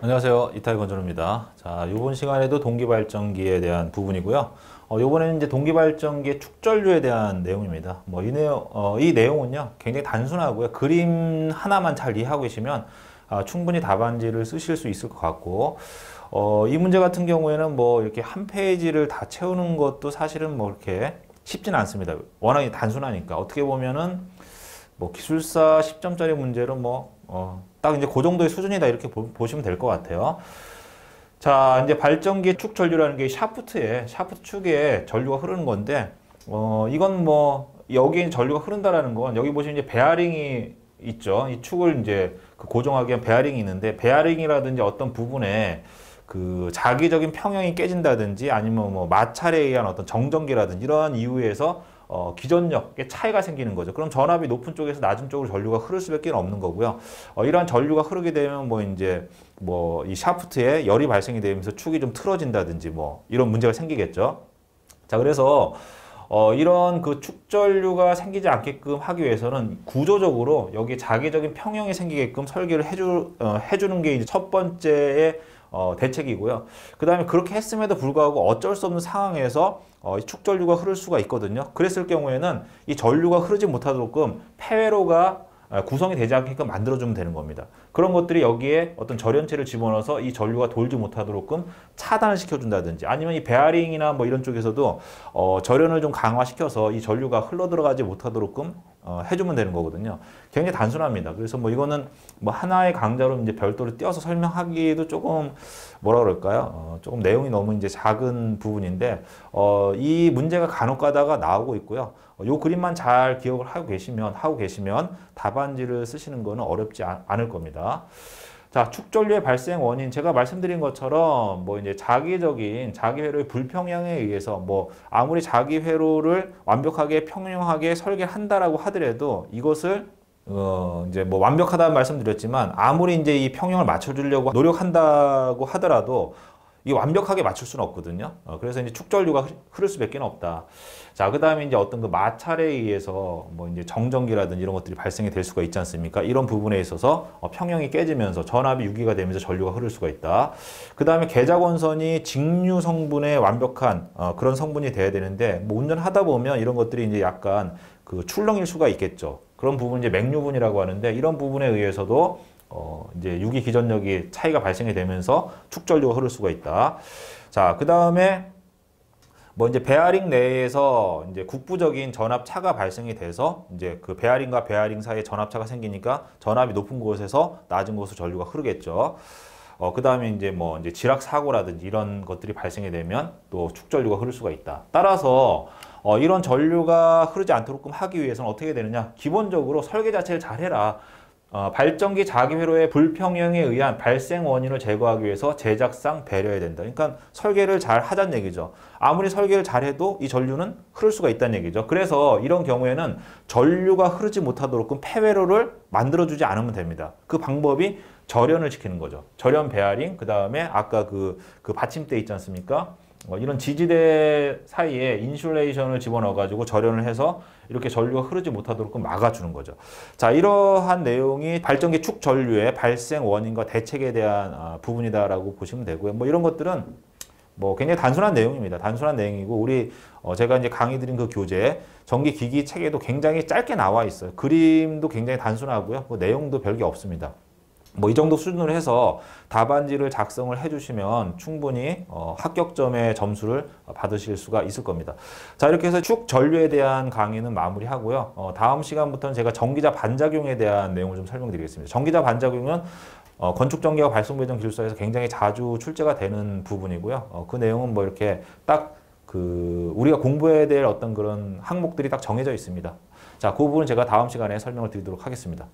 안녕하세요. 이탈 건전입니다. 자, 이번 시간에도 동기발전기에 대한 부분이고요. 이번에는 이제 동기발전기의 축전류에 대한 내용입니다. 이 내용은요, 굉장히 단순하고요. 그림 하나만 잘 이해하고 계시면 충분히 답안지를 쓰실 수 있을 것 같고, 이 문제 같은 경우에는 이렇게 한 페이지를 다 채우는 것도 사실은 이렇게 쉽지는 않습니다. 워낙에 단순하니까. 어떻게 보면은 기술사 10점짜리 문제로 딱 이제 그 정도의 수준이다 이렇게 보시면 될 것 같아요. 자, 이제 발전기의 축 전류라는 게 샤프트 축에 전류가 흐르는 건데, 이건 여기에 전류가 흐른다라는 건 여기 보시면 이제 베어링이 있죠. 이 축을 이제 고정하기 위한 베어링이 있는데, 베어링이라든지 어떤 부분에 그 자기적인 평형이 깨진다든지 아니면 마찰에 의한 어떤 정전기라든지 이러한 이유에서 기전력의 차이가 생기는 거죠. 그럼 전압이 높은 쪽에서 낮은 쪽으로 전류가 흐를 수밖에 없는 거고요. 이러한 전류가 흐르게 되면 이 샤프트에 열이 발생이 되면서 축이 좀 틀어진다든지 이런 문제가 생기겠죠. 자, 그래서 이런 그 축전류가 생기지 않게끔 하기 위해서는 구조적으로 여기에 자기적인 평형이 생기게끔 설계를 해주는 게 이제 첫 번째의 대책이고요. 그 다음에 그렇게 했음에도 불구하고 어쩔 수 없는 상황에서 이 축전류가 흐를 수가 있거든요. 그랬을 경우에는 이 전류가 흐르지 못하도록끔 폐회로가 구성이 되지 않게끔 만들어주면 되는 겁니다. 그런 것들이 여기에 어떤 절연체를 집어넣어서 이 전류가 돌지 못하도록끔 차단을 시켜준다든지 아니면 이 베어링이나 이런 쪽에서도 절연을 좀 강화시켜서 이 전류가 흘러 들어가지 못하도록끔 해주면 되는 거거든요. 굉장히 단순합니다. 그래서 이거는 하나의 강좌로 이제 별도로 띄어서 설명하기도 조금 뭐라 그럴까요? 조금 내용이 너무 이제 작은 부분인데 이 문제가 간혹 가다가 나오고 있고요. 요 그림만 잘 기억을 하고 계시면 답안지를 쓰시는 거는 어렵지 않을 겁니다. 자, 축전류의 발생 원인 제가 말씀드린 것처럼 이제 자기적인 자기 회로의 불평형에 의해서 아무리 자기 회로를 완벽하게 평형하게 설계한다라고 하더라도 이것을 이제 완벽하다는 말씀드렸지만 아무리 이제 이 평형을 맞춰주려고 노력한다고 하더라도 이 완벽하게 맞출 수는 없거든요. 그래서 이제 축전류가 흐를 수밖에 없다. 자, 그 다음에 이제 어떤 그 마찰에 의해서 이제 정전기라든지 이런 것들이 발생이 될 수가 있지 않습니까? 이런 부분에 있어서 평형이 깨지면서 전압이 유기가 되면서 전류가 흐를 수가 있다. 그 다음에 계자권선이 직류 성분의 완벽한 그런 성분이 돼야 되는데 운전하다 보면 이런 것들이 이제 약간 그 출렁일 수가 있겠죠. 그런 부분 이제 맥류분이라고 하는데 이런 부분에 의해서도 이제 유기 기전력이 차이가 발생이 되면서 축전류가 흐를 수가 있다. 자, 그 다음에 이제 베어링 내에서 이제 국부적인 전압 차가 발생이 돼서 이제 그 베어링과 베어링 사이에 전압 차가 생기니까 전압이 높은 곳에서 낮은 곳으로 전류가 흐르겠죠. 그 다음에 이제 이제 지락 사고라든지 이런 것들이 발생이 되면 또 축전류가 흐를 수가 있다. 따라서 이런 전류가 흐르지 않도록 하기 위해서는 어떻게 되느냐? 기본적으로 설계 자체를 잘 해라. 발전기 자기회로의 불평형에 의한 발생 원인을 제거하기 위해서 제작상 배려해야 된다. 그러니까 설계를 잘 하자는 얘기죠. 아무리 설계를 잘 해도 이 전류는 흐를 수가 있다는 얘기죠. 그래서 이런 경우에는 전류가 흐르지 못하도록 폐회로를 만들어주지 않으면 됩니다. 그 방법이 절연을 시키는 거죠. 절연 베어링, 그 다음에 아까 그 받침대 있지 않습니까? 이런 지지대 사이에 인슐레이션을 집어넣어가지고 절연을 해서 이렇게 전류가 흐르지 못하도록 막아주는 거죠. 자, 이러한 내용이 발전기 축 전류의 발생 원인과 대책에 대한 부분이다라고 보시면 되고요. 이런 것들은 굉장히 단순한 내용입니다. 단순한 내용이고 우리 제가 이제 강의 드린 그 교재 전기기기 책에도 굉장히 짧게 나와 있어요. 그림도 굉장히 단순하고요. 내용도 별게 없습니다. 이 정도 수준으로 해서 답안지를 작성을 해주시면 충분히 합격점의 점수를 받으실 수가 있을 겁니다. 자, 이렇게 해서 축 전류에 대한 강의는 마무리하고요. 다음 시간부터는 제가 전기자 반작용에 대한 내용을 좀 설명드리겠습니다. 전기자 반작용은 건축전기와 발송배전 기술사에서 굉장히 자주 출제가 되는 부분이고요. 그 내용은 이렇게 딱 우리가 공부해야 될 어떤 그런 항목들이 딱 정해져 있습니다. 자, 그 부분은 제가 다음 시간에 설명을 드리도록 하겠습니다.